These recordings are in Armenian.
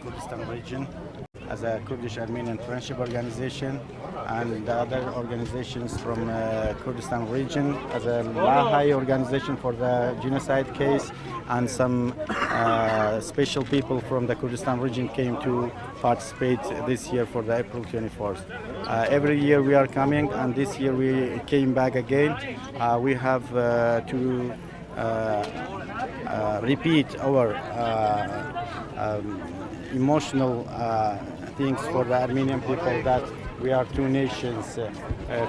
Kurdistan region as a Kurdish-Armenian friendship organization, and the other organizations from Kurdistan region as a Lahai organization for the genocide case, and some special people from the Kurdistan region came to participate this year for the April 24th. Every year we are coming, and this year we came back again. We have to repeat our emotional things for the Armenian people, that we are two nations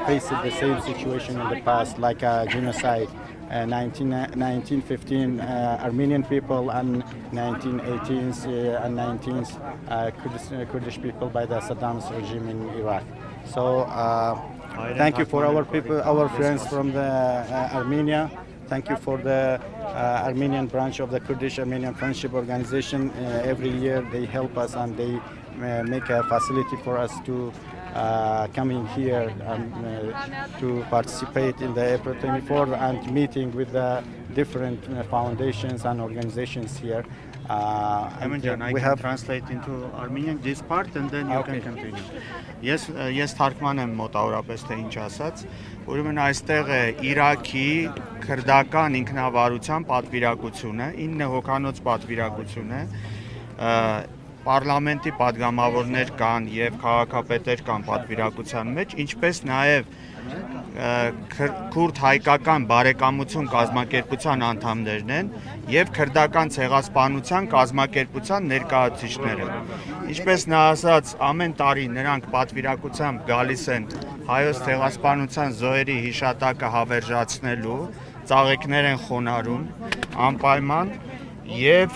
facing the same situation in the past, like a genocide. 1915 Armenian people, and 1918s and 19s Kurdish people by the Saddam's regime in Iraq. So thank you for our people, our friends from the Armenia. Thank you for the Armenian branch of the Kurdish Armenian Friendship Organization. Every year they help us, and they make a facility for us to come in here and to participate in the April 24th and meeting with the different foundations and organizations here. I can translate into Armenian this part, and then you can continue. Ես թարգման եմ մոտավորապես թե ինչ ասած, ուրեմն այստեղ է Իրաքի քրդական ինքնավարության պատվիրակությունը, 9 հոգանոց պատվիրակություն է, Պարլամենտի պատգամավորներ կան եւ քաղաքապետեր կան պատվիրակության մեջ, ինչպես նաեւ քուրդ հայկական բարեկամություն կազմակերպության անդամներն են եւ քրդական ցեղասպանության կազմակերպության ներկայացուցիչները։ Ինչպես նա ասաց, ամեն տարի նրանք պատվիրակությամբ գալիս են հայոց ցեղասպանության զոհերի հիշատակը հավերժացնելու, ծաղիկներ են խոնարհում անպայման եւ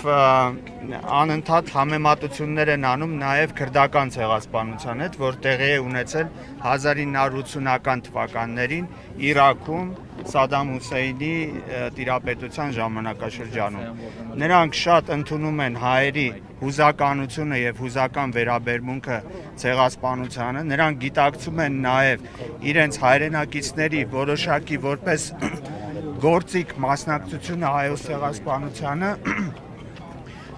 անընդհատ համեմատություններ են անում նաեւ քրդական ցեղասպանության հետ, որ տեղի է ունեցել 1980-ական թվականներին Իրաքում Սադամ Հուսեյնի տիրապետության ժամանակաշրջանում։ Նրանք շատ ընդունում են հայերի հուզականությունը եւ հուզական վերաբերմունքը ցեղասպանությանը, նրանք գիտակցում են նաեւ իրենց հայրենակիցների որոշակի որպես գործիք մասնակցությունը հայոց ցեղասպանությանը,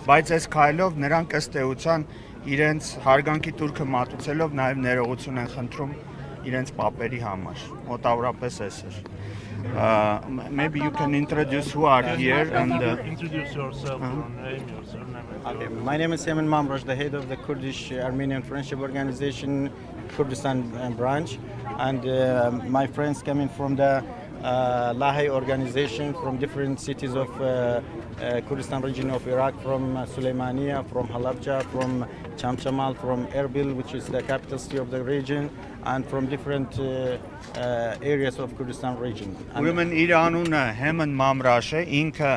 բայց այս քայլով նրանք ըստ էության իրենց հարգանքի տուրքը մատուցելով նաև ներողություն են խնդրում իրենց պապերի համար։ Մոտավորապես էս էր։ Maybe you can introduce who are here and introduce yourself and name yourself. Okay, my name is Semin Mamrosh, the head of the Kurdish Armenian Friendship Organization, Kurdistan branch, and my friends coming from the Lahai organization from different cities of Kurdistan region of Iraq, from Suleimania, from Halabja, from Chamchamal, from Erbil, which is the capital city of the region, and from different areas of Kurdistan region. Ուրեմն իր անունը Հեմն Մամրաշ է, ինքը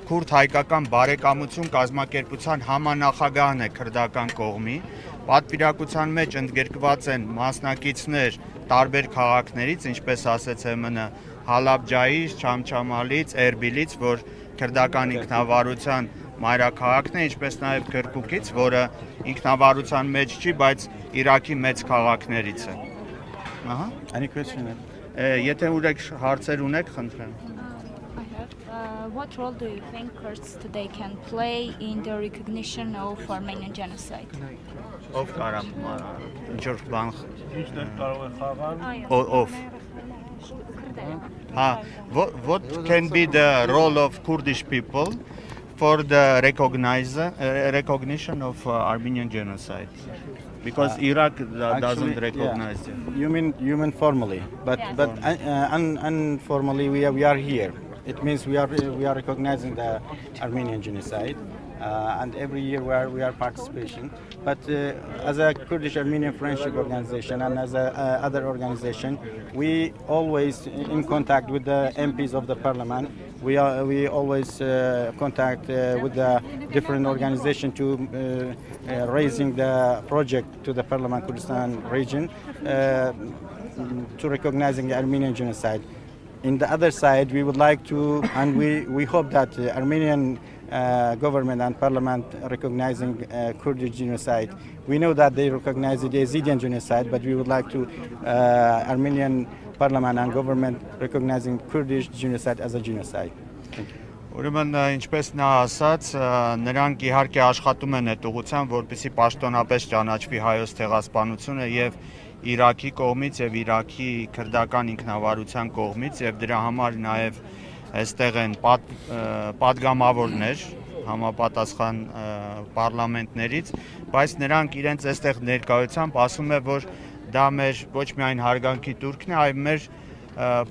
քուրդ հայկական բարեկամություն կազմակերպության համանախագահն է քրդական կողմի, պատվիրակության մեջ ընդգրկված են մասնակիցներ տարբեր քաղաքներից, ինչպես ասեց Հեմնը, Հալաբջայից, Չամչամալից, Էրբիլից, որ քրդական ինքնավարության մայրաքաղաքն է, ինչպես նաև Քրկուկից, որը ինքնավարության մեջ չի, բայց Իրաքի մեծ քաղաքներից է։ Ահա։ Any question? Եթե ուրեք հարցեր ունեք, խնդրեմ։ What role do you think Kurds today can play in the recognition of Armenian genocide? Ով կարամ ինչ-որ բան Ինչն է կարող է խաղալ։ Ով What can be the role of Kurdish people for the recognition of Armenian genocide? Because Iraq doesn't recognize it. You mean formally, but informally we are here. It means we are recognizing the Armenian genocide, and every year we are participating. But as a Kurdish Armenian Friendship Organization and as a other organization, we always in contact with the MPs of the Parliament. We always contact with the different organization to raising the project to the Parliament Kurdistan region to recognizing the Armenian genocide. In the other side, we would like to, and we hope that Armenian government and parliament recognizing Kurdish genocide. We know that they recognize the Yazidi genocide, but we would like to Armenian parliament and government recognizing Kurdish genocide as a genocide. Thank you. Ուրեմն ինչպես նա ասաց, նրանք իհարկե աշխատում են այդ ուղղությամբ, որպեսզի պաշտոնապես ճանաչվի հայոց ցեղասպանությունը եւ Իրաքի կողմից եւ Իրաքի քրդական ինքնավարության կողմից եւ դրա համար նաեւ այստեղ են падգամավորներ համապատասխան պարլամենտներից, բայց նրանք իրենց այստեղ ներկայությամբ ասում է, որ դա մեր ոչ միայն հարգանքի տուրքն է, այլ մեր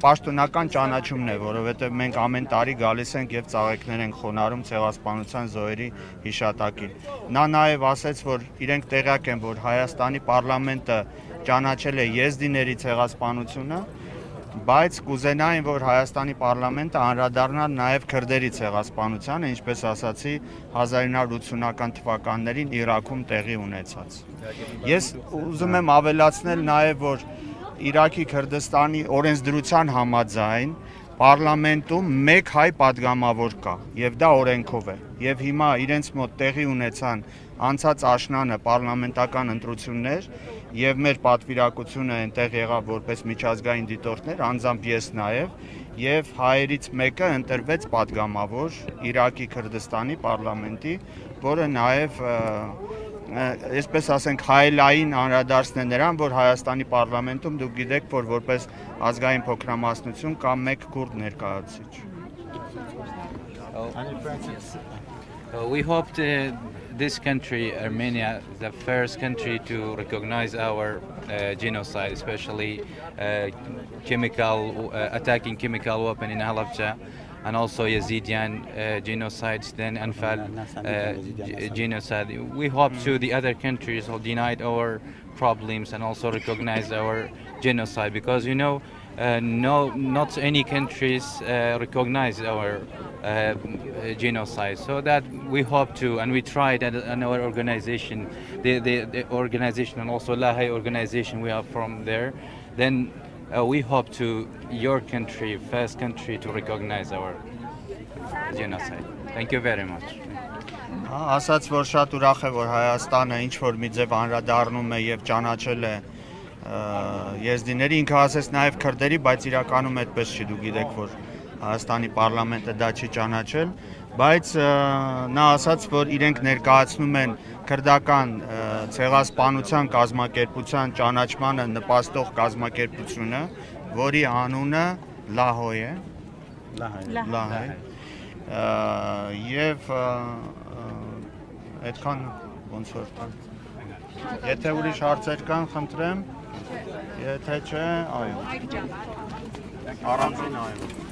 պաշտոնական ճանաչումն է, որովհետև մենք ամեն տարի գալիս ենք եւ ծաղիկներ ենք խոնարհում ցեղասպանության զոհերի հիշատակին։ Նա նաեւ ասաց, որ իրենք տեղյակ են, որ Հայաստանի պարլամենտը ճանաչել է եզդիների ցեղասպանությունը, բայց կուզենային, որ Հայաստանի պարլամենտը անդրադառնա նաեւ քրդերի ցեղասպանությանը, ինչպես ասացի, 1980-ական թվականներին Իրաքում տեղի ունեցած։ Ես ուզում եմ ավելացնել նաեւ, որ Իրաքի Քրդստանի օրենսդրության համաձայն պարլամենտում մեկ հայ падգամավոր կա եւ դա օրենքով է եւ հիմա իրենց մոտ տեղի ունեցան անցած աշնանը պարլամենտական ընտրություններ եւ մեր պատվիրակությունը այնտեղ եղավ որպես միջազգային դիտորդներ, անձամբ ես եւ հայերից մեկը ընտրվեց падգամավոր Իրաքի Քրդստանի պարլամենտի, որը նաեւ այսպես ասենք հայելային անդրադարձն է նրան, որ Հայաստանի պարլամենտում դուք գիտեք, որ որպես ազգային փոքրամասնություն կա մեկ քուրդ ներկայացուցիչ։ We hope this country, Armenia, the first country to recognize our genocide, especially attacking chemical weapon in Halabja, and also Yazidyan genocides, then Anfal genocide. We hope to the other countries will deny our problems and also recognize our genocide, because not any countries recognize our genocide. So that we hope to, and we tried in our organization, the organization, and also Lahai organization we are from there. Then we hope to your country, first country, to recognize our genocide. Thank you very much. Ասաց, որ շատ ուրախ է, որ Հայաստանը ինչ որ մի ձև անդրադառնում է եւ ճանաչել է եզդիների, ինքը ասեց նաեւ քրդերի, բայց իրականում այդպես չի, դուք գիտեք, որ Հայաստանի պարլամենտը դա չի ճանաչել, բայց նա ասաց, որ իրենք ներկայացնում են քրդական ցեղասպանության կազմակերպության ճանաչմանը նպաստող կազմակերպությունը, որի անունը Լահոյ է։ Լահայ։ Եվ այդքան ոնց որ տան։ Եթե ուրիշ հարցեր կան, խնդրեմ, եթե չէ, այո։ Առանցին այո։